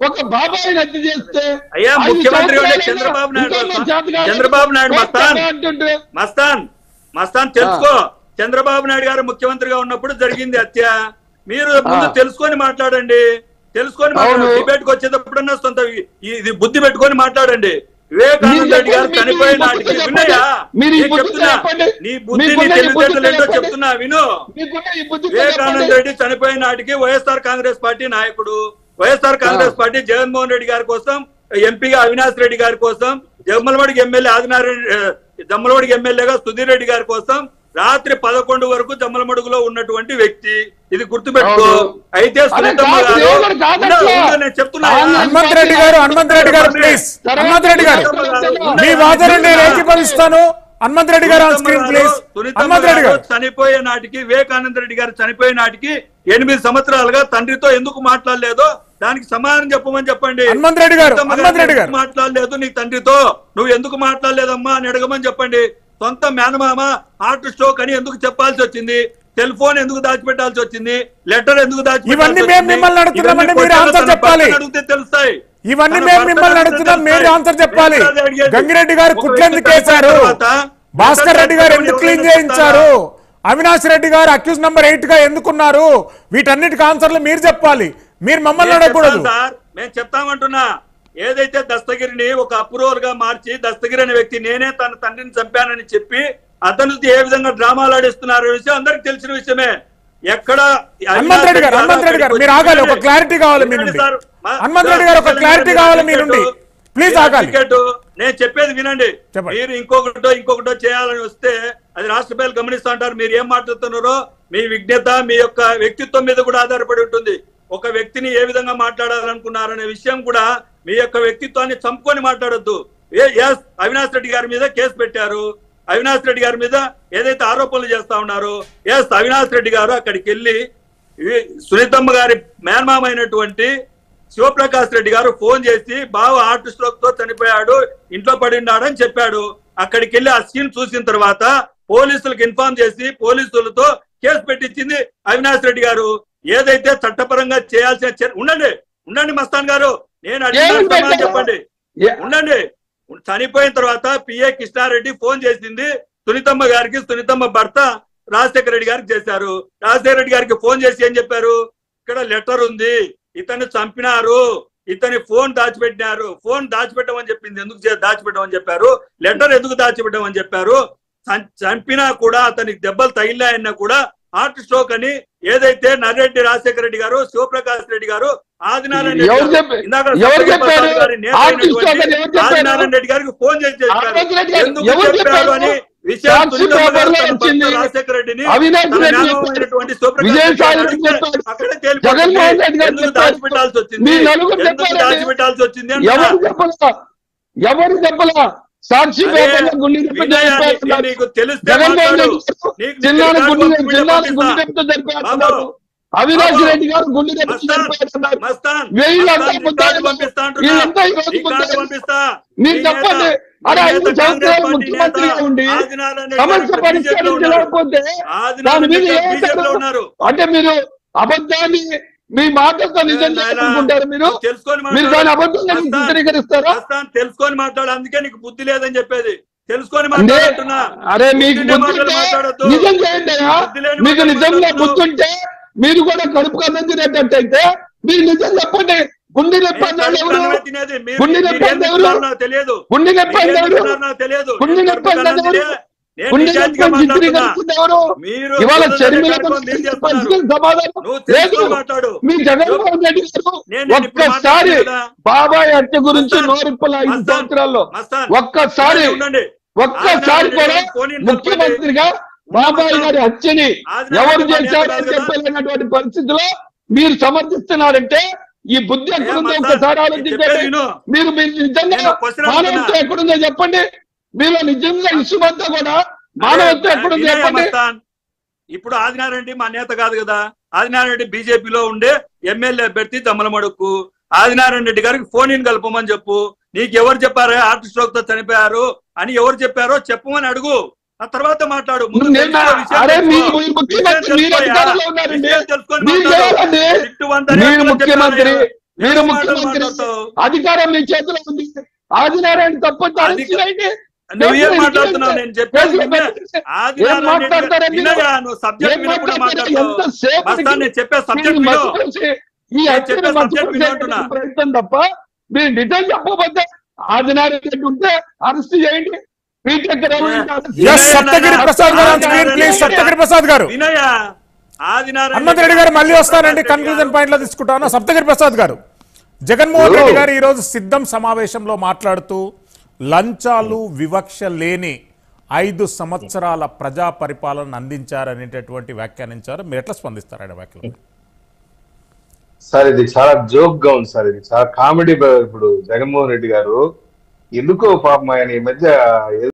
ఒక బాబాయి హత్య చేస్తే అయ్యా ముఖ్యమంత్రి చంద్రబాబు నాయుడు మస్తాన్ తెలుసుకో, చంద్రబాబు నాయుడు గారు ముఖ్యమంత్రిగా ఉన్నప్పుడు జరిగింది హత్య. మీరు ముందు తెలుసుకొని మాట్లాడండి, తెలుసుకొని డిబేట్ కి వచ్చేటప్పుడన్నా సొంత ఇది బుద్ధి పెట్టుకొని మాట్లాడండి. వివేకానంద రెడ్డి గారు చనిపోయే నాటికి వినయా చెప్తున్నా, నీ బుద్ధి నీ తెలివితేటలు ఏంటో చెప్తున్నా విను. వివేకానంద రెడ్డి చనిపోయే నాటికి వైఎస్ఆర్ కాంగ్రెస్ పార్టీ నాయకుడు, వైఎస్ఆర్ కాంగ్రెస్ పార్టీ జగన్మోహన్ రెడ్డి గారి కోసం, ఎంపీగా అవినాష్ రెడ్డి గారి కోసం, జమ్మలమడికి ఎమ్మెల్యే జమ్మలమడికి ఎమ్మెల్యేగా సుధీర్ రెడ్డి గారి కోసం రాత్రి 11 వరకు జమ్మలమడుగులో ఉన్నటువంటి వ్యక్తి. ఇది గుర్తుపెట్టుకో. అయితే సునీతమ్మ గారు నేను చెప్తున్నా, హనుమంత్ రెడ్డి గారు ప్లీజ్, హనుమంత్ రెడ్డి గారు మీ వాదనని నేను ఏకీభవిస్తాను. హనుమంత్ రెడ్డి గారు on screen please. Hanumanth Reddy గారు చనిపోయే నాటికి, వివేకానంద రెడ్డి గారు చనిపోయే నాటికి 8 సంవత్సరాలుగా తండ్రితో ఎందుకు మాట్లాడలేదో దానికి సమాధానం చెప్పమని చెప్పండి. హనుమంత్ రెడ్డి గారు మాట్లాడలేదు నీ తండ్రితో, నువ్వు ఎందుకు మాట్లాడలేదమ్మా అని అడగమని చెప్పండి. సొంత మేనమామ హార్ట్ స్ట్రోక్ అని ఎందుకు చెప్పాల్సి వచ్చింది? సెల్ ఫోన్ ఎందుకు దాచిపెట్టాల్సి వచ్చింది? లెటర్ ఎందుకు ఇవన్నీ మేము మిమ్మల్ని అడుగుతున్నామండి, మీరు ఆన్సర్ చెప్పాలి. అడిగితే తెలుస్తాయి. ఇవన్నీ మేము మిమ్మల్ని అడుగుతున్నాం, మీరు ఆన్సర్ చెప్పాలి. గంగిరెడ్డి గారు కుట్లు ఎందుకు వేశారు? భాస్కర్ రెడ్డి గారు ఎందుకు క్లీన్ చేయించారు? అవినాష్ రెడ్డి గారు అక్యూజ్ నంబర్ 8 గా ఎందుకున్నారు? వీటన్నిటికి ఆన్సర్లు మీరు చెప్పాలి, మీరు మమ్మల్ని అడగకూడదు. మేము చెప్తామంటున్నా. ఏదైతే దస్తగిరిని ఒక అప్రూవర్ గా మార్చి, దస్తగిరి అనే వ్యక్తి నేనే తన తండ్రిని చంపానని చెప్పి అతను ఏ విధంగా డ్రామాలు ఆడిస్తున్నారు విషయం అందరికి తెలిసిన విషయమే. ఎక్కడ హనుమంత్ రెడ్డి గారు మీరు ఆగాలి, ఒక క్లారిటీ కావాలి మీ నుండి. హనుమంత్ రెడ్డి గారు ఒక క్లారిటీ కావాలి మీ నుండి, ప్లీజ్ ఆగాలి. నేను చెప్పేది వినండి. మీరు ఇంకొకటో చేయాలని వస్తే అది రాష్ట్ర ప్రజలు గమనిస్తూ ఉంటారు. మీరు ఏం మాట్లాడుతున్నారో మీ విజ్ఞత, మీ యొక్క వ్యక్తిత్వం మీద కూడా ఆధారపడి ఉంటుంది. ఒక వ్యక్తిని ఏ విధంగా మాట్లాడాలనుకున్నారనే విషయం కూడా మీ యొక్క వ్యక్తిత్వాన్ని చంపుకొని మాట్లాడొద్దు. అవినాష్ రెడ్డి గారి మీద కేసు పెట్టారు. అవినాష్ రెడ్డి గారి మీద ఏదైతే ఆరోపణలు చేస్తా ఉన్నారో, అవినాష్ రెడ్డి గారు అక్కడికి వెళ్ళి సునీతమ్మ గారి మేనమామ అయినటువంటి శివప్రకాష్ రెడ్డి గారు ఫోన్ చేసి బావ హార్ట్ స్ట్రోక్ తో చనిపోయాడు, ఇంట్లో పడిన్నాడని చెప్పాడు. అక్కడికి వెళ్ళి ఆ సీన్ చూసిన తర్వాత పోలీసులకు ఇన్ఫార్మ్ చేసి పోలీసులతో కేసు పెట్టించింది అవినాష్ రెడ్డి గారు. ఏదైతే చట్టపరంగా చేయాల్సిన ఉండండి మస్తాన్ గారు, నేను అడిగిన చెప్పండి. ఉండండి. చనిపోయిన తర్వాత పిఏ కృష్ణారెడ్డి ఫోన్ చేసింది సునీతమ్మ గారికి, సునీతమ్మ భర్త రాజశేఖర రెడ్డి గారికి చేశారు. రాజశేఖర రెడ్డి గారికి ఫోన్ చేసి ఏం చెప్పారు? ఇక్కడ లెటర్ ఉంది, ఇతను చంపినారు, ఇతని ఫోన్ దాచిపెట్టినారు. ఫోన్ దాచిపెట్టమని చెప్పింది, ఎందుకు దాచిపెట్టమని చెప్పారు? లెటర్ ఎందుకు దాచిపెట్టమని చెప్పారు? చంపినా కూడా అతనికి దెబ్బలు తగిలాయన్నా కూడా హార్ట్ స్ట్రోక్ అని ఏదైతే నర్రెడ్డి రాజశేఖర రెడ్డి గారు, శివప్రకాష్ రెడ్డి గారు, ఆదినారాయణ రెడ్డి గారికి ఫోన్ చేసి చెప్పారు. ఎందుకు చెప్పారు అని విషయం రాజశేఖర రెడ్డిని అక్కడే తేలిపోయింది. ఎందుకు దాచిపెట్టాల్సి వచ్చింది, ఎందుకు దాచిపెట్టాల్సి వచ్చింది అని ఎవరు చెప్పలా? సాక్షి నీకు తెలిస్తే అవినాష్ రెడ్డి గారు గుండె మీరు చెప్పండి. అరే 5 సంవత్సరాలు ముఖ్యమంత్రిగా ఉండి సమస్య పరిష్కరించలేకపోతే దాని మీద అంటే మీరు అబద్ధాన్ని మీ మాటలతో నిజం చేసుకుంటారు. మీరు దాని అబద్ధంగా చిత్రీకరిస్తారా? తెలుసుకొని మాట్లాడు, అందుకే నీకు బుద్ధి లేదని చెప్పేది. తెలుసుకొని మాట్లాడుతున్నా. అరే మీకు నిజం చేయండి. మీకు నిజంగా బుద్ధుంటే మీరు కూడా కడుపు కన్నం తినేటట్టయితే మీరు నిజం చెప్పండి. గుండె నొప్పి అన్నాడు ఎవరు? గుండె నొప్పి అన్నాడు తెలియదు. గుండె నొప్పి అన్నాడు తెలియదు. గుండె నొప్పి అన్నాడు గుండె నొప్పి చిత్రీకరిస్తుంది ఎవరు? ఇవాళ చర్మిల సమాధానం లేదు. మీ జగన్మోహన్ రెడ్డి గారు ఒక్కసారి బాబాయ్ హత్య గురించి నోరిప్పల 5 సంవత్సరాల్లో ఒక్కసారి కూడా ముఖ్యమంత్రిగా బాబాయ్ గారి హత్యని ఎవరు చేశారు అని చెప్పలేనటువంటి పరిస్థితిలో మీరు సమర్థిస్తున్నారంటే ఈ బుద్ధి ఎక్కడుందో ఒక్కసారి ఆలోచించండి. మీరు నిజంగా మానవత్వం ఎక్కడుందో చెప్పండి. మీలో నిజంగా ఇసుమంతా కూడా మానవత్వం ఎక్కడుందో చెప్పండి. ఇప్పుడు ఆదినారాయణ రెడ్డి మా నేత కాదు కదా. ఆదినారాయణ రెడ్డి బీజేపీలో ఉండే ఎమ్మెల్యే అభ్యర్థి తమ్మలమడుకు. ఆదినారాయణ రెడ్డి గారికి ఫోన్ ఇన్ కలపమని చెప్పు. నీకు ఎవరు చెప్పారో హార్ట్ స్ట్రోక్ తో చనిపోయారు అని ఎవరు చెప్పారో చెప్పమని అడుగు. ఆ తర్వాత మాట్లాడు. ముఖ్యమంత్రి మీరు ముఖ్యమంత్రి, అధికారం మీ చేతిలో ఉంది. ఆదినారాయణ తప్పంటే అరెస్ట్ చేయండి. నువ్వేం మాట్లాడుతున్నావు? నేను చెప్పేది ఏం మాట్లాడతారండి? నువ్వు సబ్జెక్ట్ వినకుండా మాట్లాడతావు. నేను చెప్పే సబ్జెక్ట్ ఈ ప్రయత్నం తప్ప మీరు నిజం చెప్పబోతే ఆదినారాయణ రెడ్డి ఉంటే అరెస్ట్ చేయండి. సప్తగిరి ప్రసాద్ గారు on screen please. Saptagiri Prasad గారు, హనుమంత్ రెడ్డి గారు మళ్ళీ వస్తానండి, కన్క్లూజన్ పాయింట్ లో తీసుకుంటాను. సప్తగిరి ప్రసాద్ గారు, జగన్మోహన్ రెడ్డి గారు ఈ రోజు సిద్ధం సమావేశంలో మాట్లాడుతూ లంచాలు వివక్ష లేని 5 సంవత్సరాల ప్రజా పరిపాలన అందించారనేటటువంటి వ్యాఖ్యానించారు. మీరు ఎట్లా స్పందిస్తారు ఆయన వ్యాఖ్యలు? సార్ ఇది చాలా జోక్ గా ఉంది సార్, ఇది చాలా కామెడీ. ఇప్పుడు జగన్మోహన్ రెడ్డి గారు ఎందుకో పాపం ఆయన ఈ మధ్య